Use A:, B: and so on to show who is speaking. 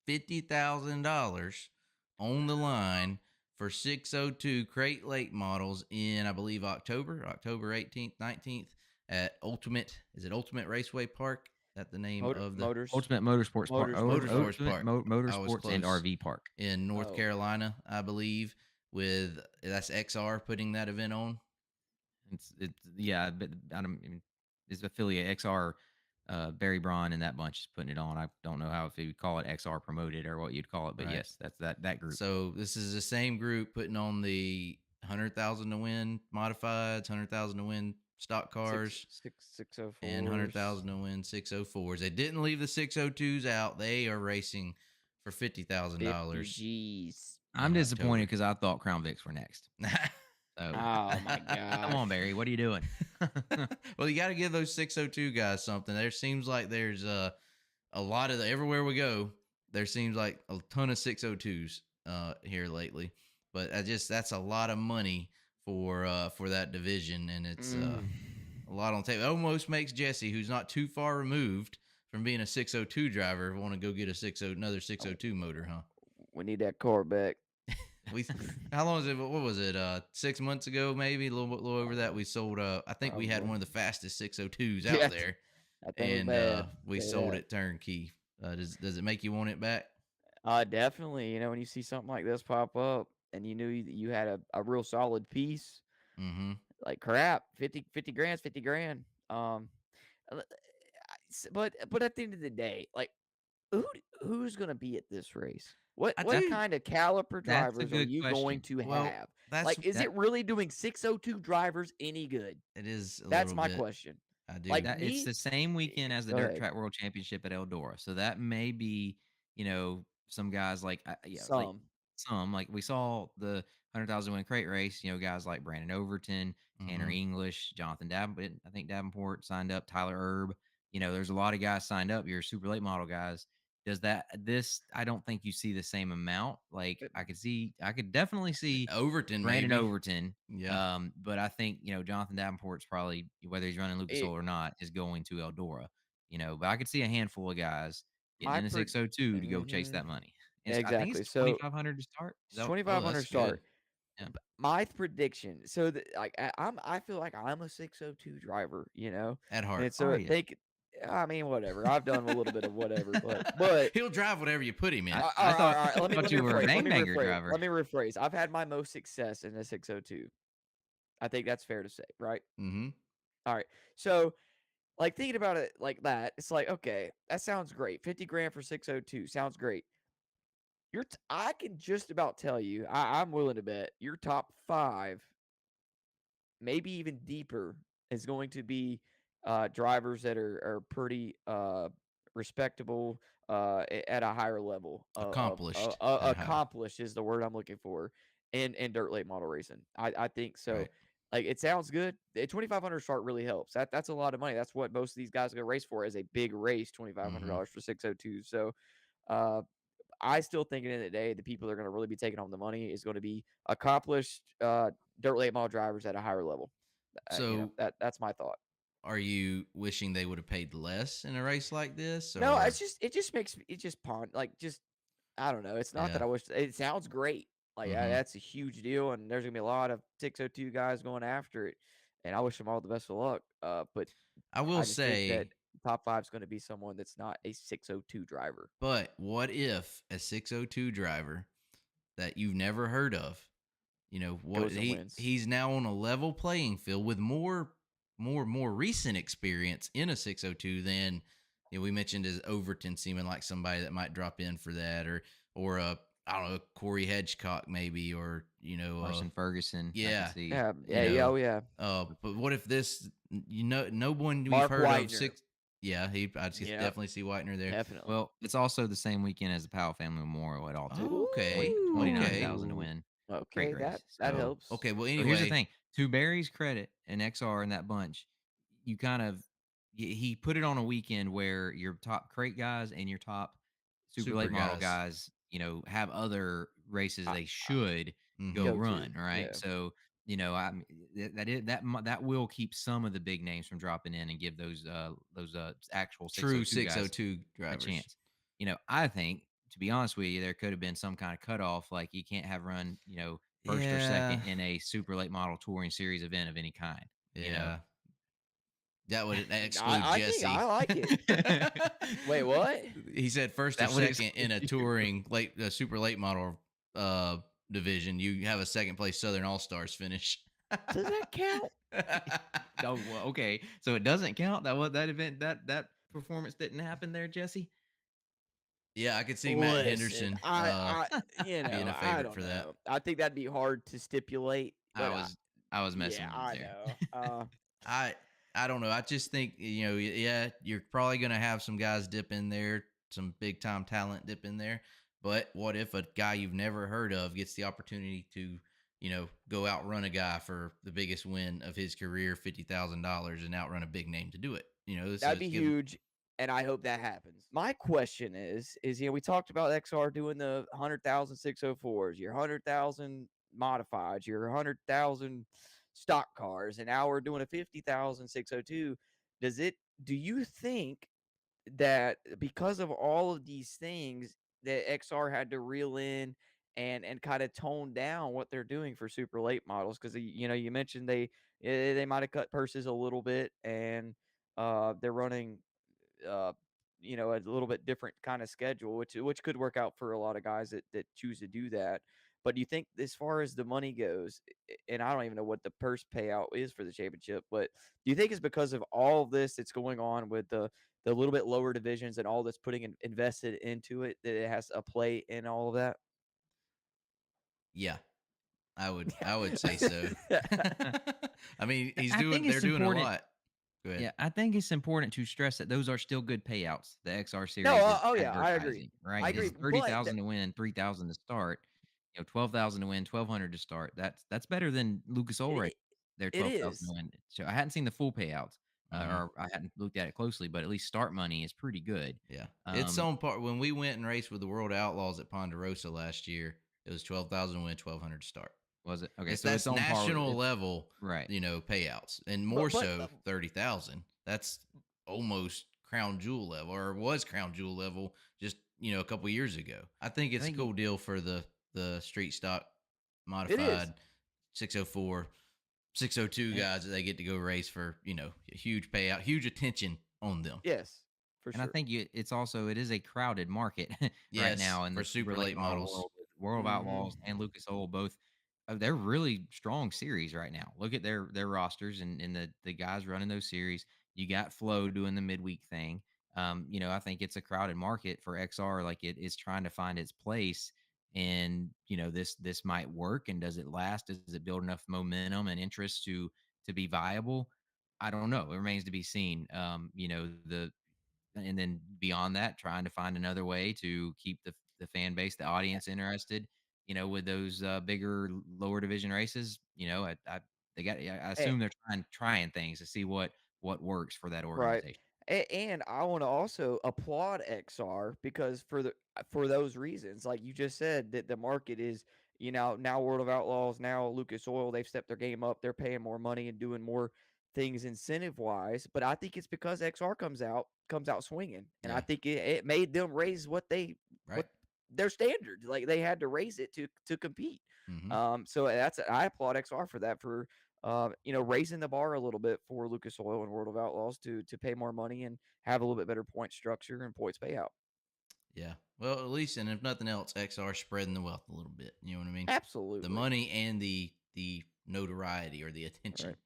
A: $50,000 on the line for 602 crate late models in, I believe, October 18th, 19th at Ultimate. Is it Ultimate Raceway Park? Is that the name of the
B: Motors,
C: Ultimate Motorsports Park.
B: Motorsports.
A: Motorsports
C: Ultimate
A: Park? I was
C: Motorsports and
A: close.
C: RV Park.
A: In North
B: Oh,
A: Carolina, I believe, with that's XR putting that event on.
C: It's yeah, but I don't mean his affiliate XR, Barry Braun and that bunch is putting it on. I don't know how if you would call it XR promoted or what you'd call it, but
A: Right.
C: yes, that's that group.
A: So this is the same group putting on the 100,000 to win modifieds, 100,000 to win stock cars,
B: six oh
A: and
B: fours.
A: 100,000 to win 604s. They didn't leave the 602s out. They are racing for $50,000
B: G's.
C: I'm
A: in
C: disappointed
A: October.
C: because I thought Crown Vics were next. So
B: Oh my
C: come on,
B: gosh.
C: Barry, what are you doing?
A: Well, you got to give those 602 guys something. There seems like there's a lot of everywhere we go. There seems like a ton of 602s here lately, but that's a lot of money for that division, and it's a lot on tape. It almost makes Jesse, who's not too far removed from being a 602 driver, want to go get another 602 motor, huh?
B: We need that car back.
A: We how long is it? What was it? 6 months ago, maybe little over that. We sold. I think we had
B: Probably.
A: one of the fastest 602s
B: Yeah,
A: out there,
B: that thing was
A: and
B: bad.
A: we
B: Say
A: sold
B: that.
A: it turnkey. Does it make you want it back?
B: Definitely. You know, when you see something like this pop up and you knew you had a real solid piece,
A: Mm-hmm.
B: like crap, 50 grand's 50 grand. But at the end of the day, like who who's gonna be at this race? What
A: I
B: what
A: do.
B: kind of caliper
C: That's a
B: drivers are
C: good
B: you going
C: question.
B: to
A: Well,
B: have?
A: that's
B: Like, is
C: That
B: it really doing 602 drivers any good?
A: it is a
B: That's
A: little
B: my
A: bit.
B: question.
A: I
B: Like
A: do.
C: it's
B: me,
C: the same weekend as the
B: go
C: Dirt
B: ahead.
C: Track World Championship at Eldora. So that may be, some guys like like
B: Some.
C: some like we saw the 100,000 win crate race. Guys like Brandon Overton, Tanner
A: Mm-hmm.
C: English, Jonathan Davenport. I think Davenport signed up. Tyler Erb. There's a lot of guys signed up. Your super late model guys. Does that this? I don't think you see the same amount. Like
B: But
C: I could definitely see
A: Overton,
C: Brandon
A: maybe.
C: Overton.
A: Yeah.
C: But I think, Jonathan Davenport's probably, whether he's running Lucas
B: it,
C: Oil or not, is going to Eldora. But I could see a handful of guys getting
B: my
C: in the
B: per
C: 602 to go chase
B: mhm,
C: that money. I think it's
B: exactly. So
C: 2,500 to start. Is
B: it's
C: that,
A: Oh,
B: 2,500
A: that's good.
B: start.
C: yeah.
B: My prediction. So that like I feel like I'm a 602 driver, you know,
A: At heart.
B: and
C: Are
B: so
C: you?
B: they could. I mean, whatever. I've done a little bit of whatever, but
A: He'll drive whatever you put him in.
C: I,
B: all
C: I
B: right, all
C: thought
B: right, all right.
C: I
B: Let
C: thought
B: me
C: you were a
B: rephrase. Let
C: bang
B: me
C: banger
B: rephrase.
C: driver.
B: Let me rephrase. I've had my most success in the 602. I think that's fair to say, right?
A: Mm-hmm.
B: All right. So, like thinking about it like that, it's like, okay, that sounds great. 50 grand for 602 sounds great. I can just about tell you, I'm willing to bet your top five, maybe even deeper, is going to be drivers that are pretty respectable at a higher level
A: Accomplished at a high.
B: accomplished is the word I'm looking for in dirt late model racing. I think so.
A: Right.
B: Like it sounds good. A 2,500 start really helps. That's a lot of money. That's what most of these guys are gonna race for as a big race. Twenty five hundred
A: Mm-hmm.
B: dollars for 602. So uh, I still think at the end of the day, the people that are going to really be taking home the money is going to be accomplished dirt late model drivers at a higher level.
A: So,
B: That's my thought.
A: are you wishing they would have paid less in a race like this,
B: No,
A: or
B: it just makes it just pond like just I don't know. It's not that
A: yeah?
B: I wish it sounds great. Like
A: Mm-hmm.
B: that's a huge deal, and there's gonna be a lot of 602 guys going after it, and I wish them all the best of luck. But
A: I will
B: I just think that
A: say,
B: top five is going to be someone that's not a 602 driver
A: but what if a 602 driver that you've never heard of, what
B: goes and wins.
A: he's now on a level playing field with more recent experience in a 602 than we mentioned as Overton seeming like somebody that might drop in for that, or a I don't know, Corey Hedgecock maybe, or
C: Carson Ferguson, I can
A: yeah,
C: see.
B: Yeah,
A: you
B: yeah, yeah,
A: know
B: oh yeah.
A: but what if this, no one we've
B: Mark
A: heard of
B: Widener,
A: six. Yeah, I'd
B: yeah,
A: definitely see Whitener there.
B: definitely.
C: Well, it's also the same weekend as the Powell Family Memorial at Altoona.
A: Oh, okay,
C: 29,000 to
B: Ooh,
C: win. Great
B: okay,
C: race.
B: that
C: So,
B: helps.
A: okay, well,
C: so here's the
A: anyway.
C: thing. To Barry's credit and XR and that bunch, you kind of he put it on a weekend where your top crate guys and your top super
A: Super
C: late model
A: guys.
C: guys, have other races
B: I,
C: they
B: I
C: should go
A: Mm-hmm.
B: go to,
C: run, right?
B: yeah.
C: So, I mean, that will keep some of the big names from dropping in and give those actual
A: True
C: 602 guys
A: 602
C: a
A: drivers.
C: chance. I think to be honest with you, there could have been some kind of cutoff. Like you can't have run, first or
A: Yeah,
C: second in a super late model touring series event of any kind. You know,
A: yeah. That would exclude
B: I think I
A: Jesse.
B: like it. Wait, what?
A: He said first or
C: that would
A: second in
C: exclude
A: a
C: you.
A: touring super late model uh division. You have a second place Southern All Stars finish.
B: Does that count?
C: Oh, well, okay. So it doesn't count that what that event that performance didn't happen there, Jesse.
A: Yeah, I could see Matt
B: Listen,
A: Henderson being a
B: I
A: favorite
B: don't
A: for that.
B: know. I think that'd be hard to stipulate,
C: I
B: but
C: was I was messing
B: yeah,
C: with you
B: I
C: there.
B: know.
A: I I don't know. I just think yeah, you're probably gonna have some guys dip in there, some big time talent dip in there. But what if a guy you've never heard of gets the opportunity to, go outrun a guy for the biggest win of his career, $50,000, and outrun a big name to do it? So
B: That'd
A: it's
B: be
A: given.
B: huge, and I hope that happens. My question is we talked about XR doing the 100,000 604s, your 100,000 modifieds, your 100,000 stock cars, and now we're doing a 50,000 602. Does it? Do you think that because of all of these things that XR had to reel in and kind of tone down what they're doing for super late models because you mentioned they might have cut purses a little bit and they're running uh a little bit different kind of schedule which could work out for a lot of guys that choose to do that. But do you think as far as the money goes, and I don't even know what the purse payout is for the championship, but do you think it's because of all of this that's going on with the little bit lower divisions and all that's putting invested into it that it has a play in all of that?
A: Yeah, I would say so. I mean,
C: I think
A: they're
C: it's
A: doing a
C: important.
A: lot. Go ahead.
C: Yeah, I think it's important to stress that those are still good payouts. The XR
B: No,
C: series is
B: oh yeah, I agree.
C: advertising, right?
B: I agree.
C: It's
B: But
C: 30,000 to win, 3,000 to start. 12,000 to win, 1,200 to start. That's better than Lucas Oil
B: it,
C: rate. They're
B: it
C: 12,000 to
B: is.
C: win. So I hadn't seen the full payouts,
A: Hmm.
C: or I hadn't looked at it closely, but at least start money is pretty good.
A: Yeah, it's
C: Um,
A: on part. When we went and raced with the World Outlaws at Ponderosa last year, it was 12,000 to win, 1,200 to start.
C: was it okay?
A: It's
C: So it's
A: That's
C: on par.
A: national
C: It's
A: level,
C: right.
A: payouts, and more
B: But
A: so 30,000. That's almost crown jewel level, or was crown jewel level just a couple years ago. I think
C: I
A: it's a
C: think
A: cool deal for the street stock
B: it is.
A: modified 604, 602
C: and,
A: guys that they get to go race for a huge payout, huge attention on them.
B: Yes, for
C: and I
B: sure.
C: think it is a crowded market right
A: Yes,
C: now in
A: for
C: the super
A: super
C: late
A: late
C: model
A: models.
C: world with World of
B: Hmm.
C: Outlaws and Lucas Oil both. They're really strong series right now. Look at their rosters and the guys running those series. You got Flo doing the midweek thing. I think it's a crowded market for XR. Like it is trying to find its place, and this might work. And does it last? Does it build enough momentum and interest to be viable? I don't know. It remains to be seen. The and then beyond that, trying to find another way to keep the fan base, the audience interested. With those bigger lower division races, they got. I
B: Eh,
C: assume they're trying things to see what works for that
B: right.
C: organization.
B: And I want to also applaud XR because for those reasons, like you just said, that the market is, now World of Outlaws, now Lucas Oil, they've stepped their game up. They're paying more money and doing more things incentive wise. But I think it's because XR comes out swinging, and I
A: Yeah,
B: think it made them raise
A: right.
B: what their standard. Like they had to raise it to compete.
A: Hmm.
B: So I applaud XR for that for raising the bar a little bit for Lucas Oil and World of Outlaws to pay more money and have a little bit better point structure and points payout.
A: Yeah. Well, at least, and if nothing else, XR spreading the wealth a little bit. You know what I mean? The
B: Absolutely.
A: money and the notoriety or the
B: Right.
A: attention.